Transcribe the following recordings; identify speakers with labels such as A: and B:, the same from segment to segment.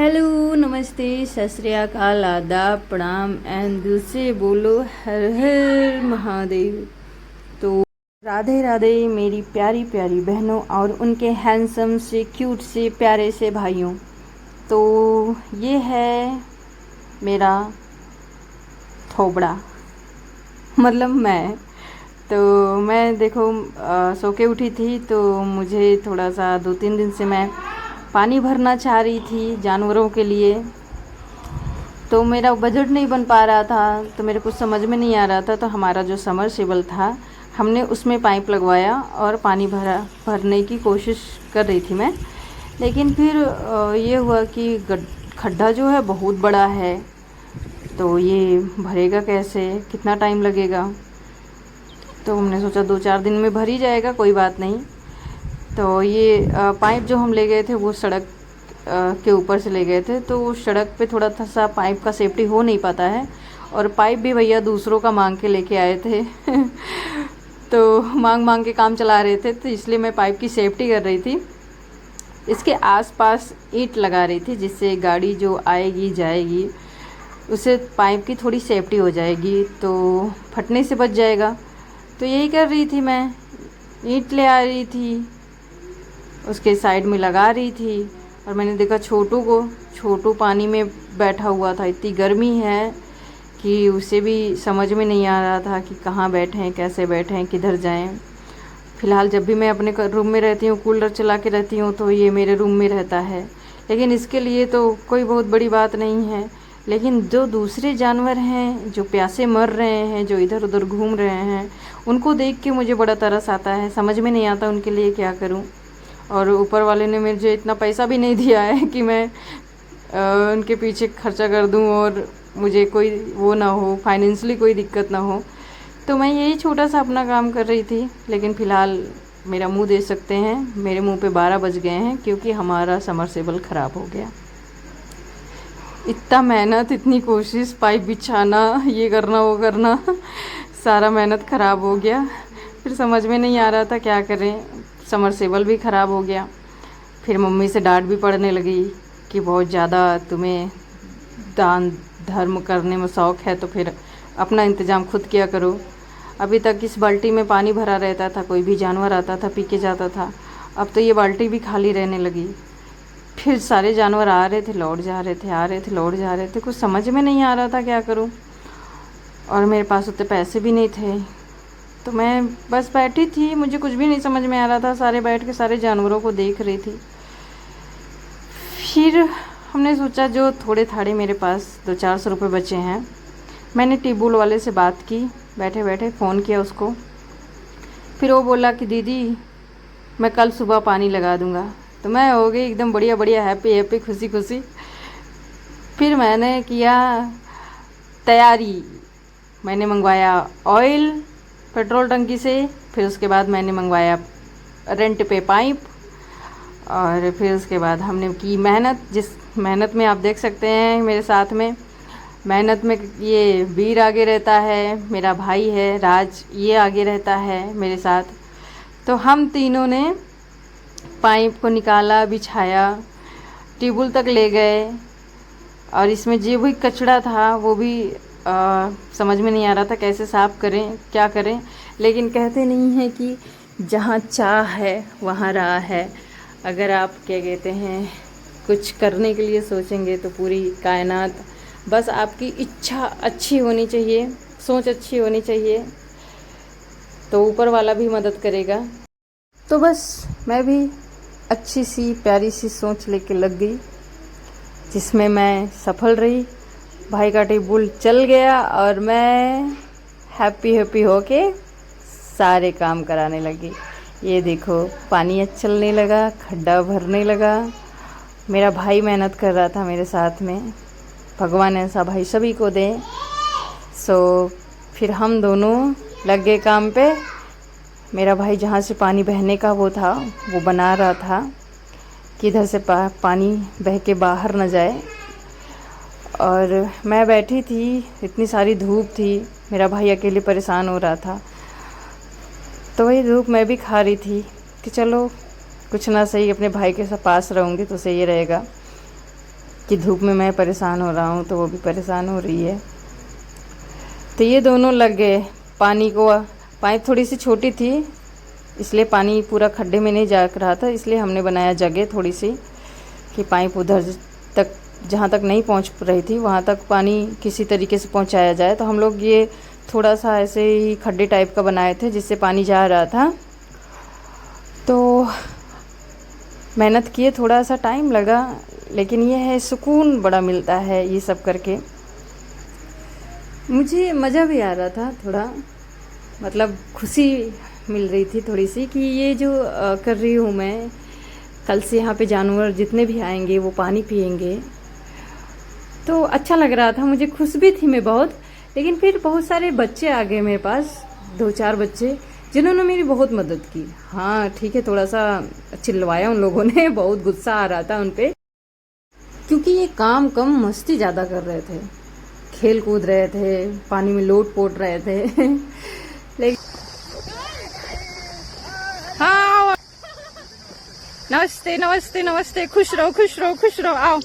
A: Hello, नमस्ते, सत श्री अकाल, आदाब, प्रणाम एंड दूसरे बोलो हर हर महादेव। तो राधे राधे मेरी प्यारी प्यारी बहनों और उनके हैंडसम से क्यूट से प्यारे से भाइयों। तो ये है मेरा थोबड़ा, मतलब तो मैं देखो सो के उठी थी, तो मुझे थोड़ा सा 2-3 दिन से मैं पानी भरना चाह रही थी जानवरों के लिए। तो मेरा बजट नहीं बन पा रहा था, तो मेरे कुछ समझ में नहीं आ रहा था। तो हमारा जो समरसेबल था, हमने उसमें पाइप लगवाया और पानी भरने की कोशिश कर रही थी मैं। लेकिन फिर ये हुआ कि खड्डा जो है बहुत बड़ा है, तो ये भरेगा कैसे, कितना टाइम लगेगा। तो हमने सोचा 2-4 दिन में भर ही जाएगा, कोई बात नहीं। तो ये पाइप जो हम ले गए थे वो सड़क के ऊपर से ले गए थे, तो सड़क पे थोड़ा सा पाइप का सेफ्टी हो नहीं पाता है। और पाइप भी भैया दूसरों का मांग के लेके आए थे तो मांग के काम चला रहे थे, तो इसलिए मैं पाइप की सेफ्टी कर रही थी। इसके आसपास ईंट लगा रही थी, जिससे गाड़ी जो आएगी जाएगी उसे पाइप की थोड़ी सेफ्टी हो जाएगी, तो फटने से बच जाएगा। तो यही कर रही थी मैं, ईंट ले आ रही थी, उसके साइड में लगा रही थी। और मैंने देखा छोटू पानी में बैठा हुआ था। इतनी गर्मी है कि उसे भी समझ में नहीं आ रहा था कि कहाँ बैठें, कैसे बैठें, किधर जाएं। फ़िलहाल जब भी मैं अपने रूम में रहती हूँ, कूलर चला के रहती हूँ, तो ये मेरे रूम में रहता है। लेकिन इसके लिए तो कोई बहुत बड़ी बात नहीं है। लेकिन जो दूसरे जानवर हैं, जो प्यासे मर रहे हैं, जो इधर उधर घूम रहे हैं, उनको देख के मुझे बड़ा तरस आता है। समझ में नहीं आता उनके लिए क्या करूं। और ऊपर वाले ने मुझे इतना पैसा भी नहीं दिया है कि मैं उनके पीछे खर्चा कर दूं और मुझे कोई वो ना हो, फाइनेंशियली कोई दिक्कत ना हो। तो मैं यही छोटा सा अपना काम कर रही थी। लेकिन फ़िलहाल मेरा मुंह देख सकते हैं, मेरे मुंह पे 12 बज गए हैं, क्योंकि हमारा समरसेबल ख़राब हो गया। इतना मेहनत, इतनी कोशिश, पाइप बिछाना, ये करना वो करना सारा मेहनत ख़राब हो गया। फिर समझ में नहीं आ रहा था क्या करें, समरसेबल भी ख़राब हो गया। फिर मम्मी से डांट भी पड़ने लगी कि बहुत ज़्यादा तुम्हें दान धर्म करने में शौक़ है, तो फिर अपना इंतज़ाम खुद किया करो। अभी तक इस बाल्टी में पानी भरा रहता था, कोई भी जानवर आता था पी के जाता था। अब तो ये बाल्टी भी खाली रहने लगी। फिर सारे जानवर आ रहे थे, लौट जा रहे थे, आ रहे थे, लौट जा रहे थे। कुछ समझ में नहीं आ रहा था क्या करूं। और मेरे पास उतने पैसे भी नहीं थे, तो मैं बस बैठी थी, मुझे कुछ भी नहीं समझ में आ रहा था। सारे बैठ के सारे जानवरों को देख रही थी। फिर हमने सोचा जो थोड़े थाड़े मेरे पास 200-400 रुपये बचे हैं, मैंने टिबुल वाले से बात की, बैठे बैठे फ़ोन किया उसको। फिर वो बोला कि दीदी मैं कल सुबह पानी लगा दूँगा। तो मैं हो गई एकदम बढ़िया बढ़िया, हैप्पी हैप्पी, खुशी खुशी। फिर मैंने किया तैयारी, मैंने मंगवाया ऑयल पेट्रोल टंकी से। फिर उसके बाद मैंने मंगवाया रेंट पे पाइप। और फिर उसके बाद हमने की मेहनत, जिस मेहनत में आप देख सकते हैं मेरे साथ में, मेहनत में ये वीर आगे रहता है, मेरा भाई है राज, ये आगे रहता है मेरे साथ। तो हम तीनों ने पाइप को निकाला, बिछाया, टेबल तक ले गए। और इसमें जो भी कचरा था वो भी समझ में नहीं आ रहा था कैसे साफ़ करें, क्या करें। लेकिन कहते नहीं हैं कि जहाँ चाह है वहाँ राह है। अगर आप क्या कहते हैं, कुछ करने के लिए सोचेंगे तो पूरी कायनात, बस आपकी इच्छा अच्छी होनी चाहिए, सोच अच्छी होनी चाहिए, तो ऊपर वाला भी मदद करेगा। तो बस मैं भी अच्छी सी प्यारी सी सोच लेके लग गई, जिसमें मैं सफल रही। भाई का टेबल चल गया और मैं हैप्पी हैप्पी होके सारे काम कराने लगी। ये देखो पानी चलने लगा, खड्डा भरने लगा। मेरा भाई मेहनत कर रहा था मेरे साथ में। भगवान ऐसा भाई सभी को दे। फिर हम दोनों लग गए काम पे। मेरा भाई जहाँ से पानी बहने का वो था, वो बना रहा था कि इधर से पानी बह के बाहर न जाए। और मैं बैठी थी, इतनी सारी धूप थी, मेरा भाई अकेले परेशान हो रहा था। तो वही धूप मैं भी खा रही थी कि चलो कुछ ना सही अपने भाई के साथ पास रहूँगी तो सही रहेगा, कि धूप में मैं परेशान हो रहा हूँ तो वो भी परेशान हो रही है। तो ये दोनों लग गए पानी को। पाइप थोड़ी सी छोटी थी इसलिए पानी पूरा खड्डे में नहीं जा रहा था, इसलिए हमने बनाया जगह थोड़ी सी कि पाइप उधर तक जहाँ तक नहीं पहुँच रही थी वहाँ तक पानी किसी तरीके से पहुँचाया जाए। तो हम लोग ये थोड़ा सा ऐसे ही खड्डे टाइप का बनाए थे जिससे पानी जा रहा था। तो मेहनत किए, थोड़ा सा टाइम लगा, लेकिन ये है सुकून बड़ा मिलता है ये सब करके। मुझे मज़ा भी आ रहा था थोड़ा, मतलब खुशी मिल रही थी थोड़ी सी कि ये जो कर रही हूँ मैं, कल से यहाँ पे जानवर जितने भी आएंगे वो पानी पिएंगे। तो अच्छा लग रहा था, मुझे खुश भी थी मैं बहुत। लेकिन फिर बहुत सारे बच्चे आ गए मेरे पास, 2-4 बच्चे जिन्होंने मेरी बहुत मदद की। हाँ ठीक है, थोड़ा सा चिल्लवाया उन लोगों ने, बहुत गुस्सा आ रहा था उन पे, क्योंकि ये काम कम मस्ती ज़्यादा कर रहे थे, खेल कूद रहे थे, पानी में लोट पोट रहे थे। लेकिन हाँ, नमस्ते नमस्ते नमस्ते, खुश रहो खुश रहो खुश रहो, आओ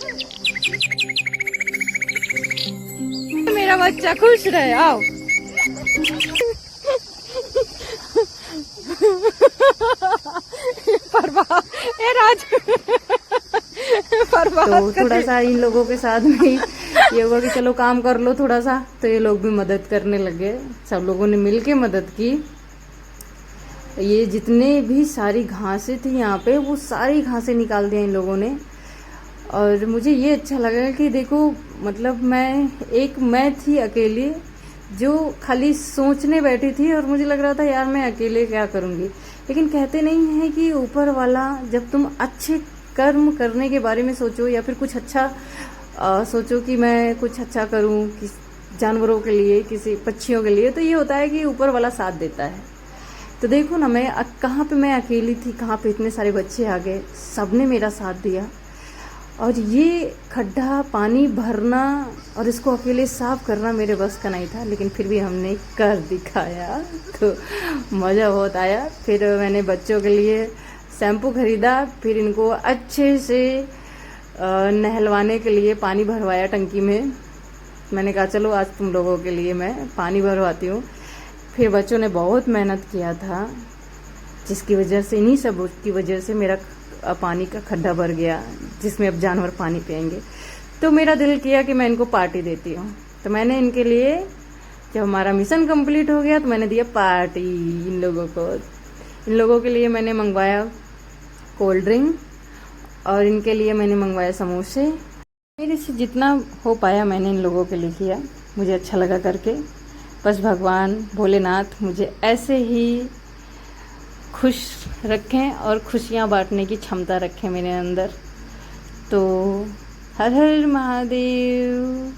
A: मेरा बच्चा खुश रहे, आओ। तो थोड़ा सा इन लोगों के साथ में ये हुआ कि चलो काम कर लो थोड़ा सा, तो ये लोग भी मदद करने लगे। सब लोगों ने मिलके मदद की। ये जितने भी सारी घासें थी यहाँ पे, वो सारी घासें निकाल दिया इन लोगों ने। और मुझे ये अच्छा लगा कि देखो, मतलब मैं थी अकेली जो खाली सोचने बैठी थी, और मुझे लग रहा था यार मैं अकेले क्या करूँगी। लेकिन कहते नहीं है कि ऊपर वाला जब तुम अच्छे कर्म करने के बारे में सोचो या फिर कुछ अच्छा सोचो कि मैं कुछ अच्छा करूं जानवरों के लिए, किसी पक्षियों के लिए, तो ये होता है कि ऊपर वाला साथ देता है। तो देखो ना, मैं कहाँ पे मैं अकेली थी, कहाँ पे इतने सारे बच्चे आ गए, सबने मेरा साथ दिया। और ये खड्डा पानी भरना और इसको अकेले साफ करना मेरे बस का नहीं था, लेकिन फिर भी हमने कर दिखाया, तो मज़ा बहुत आया। फिर मैंने बच्चों के लिए शैम्पू ख़रीदा, फिर इनको अच्छे से नहलवाने के लिए पानी भरवाया टंकी में। मैंने कहा चलो आज तुम लोगों के लिए मैं पानी भरवाती हूँ। फिर बच्चों ने बहुत मेहनत किया था, जिसकी वजह से, इन्हीं सब की वजह से मेरा पानी का खड्डा भर गया, जिसमें अब जानवर पानी पिएंगे। तो मेरा दिल किया कि मैं इनको पार्टी देती हूँ। तो मैंने इनके लिए, जब हमारा मिशन कंप्लीट हो गया, तो मैंने दिया पार्टी इन लोगों को। इन लोगों के लिए मैंने मंगवाया कोल्ड ड्रिंक और इनके लिए मैंने मंगवाया समोसे। मेरे से जितना हो पाया मैंने इन लोगों के लिए किया, मुझे अच्छा लगा करके। बस भगवान भोलेनाथ मुझे ऐसे ही खुश रखें और खुशियाँ बांटने की क्षमता रखें मेरे अंदर। तो हर हर महादेव।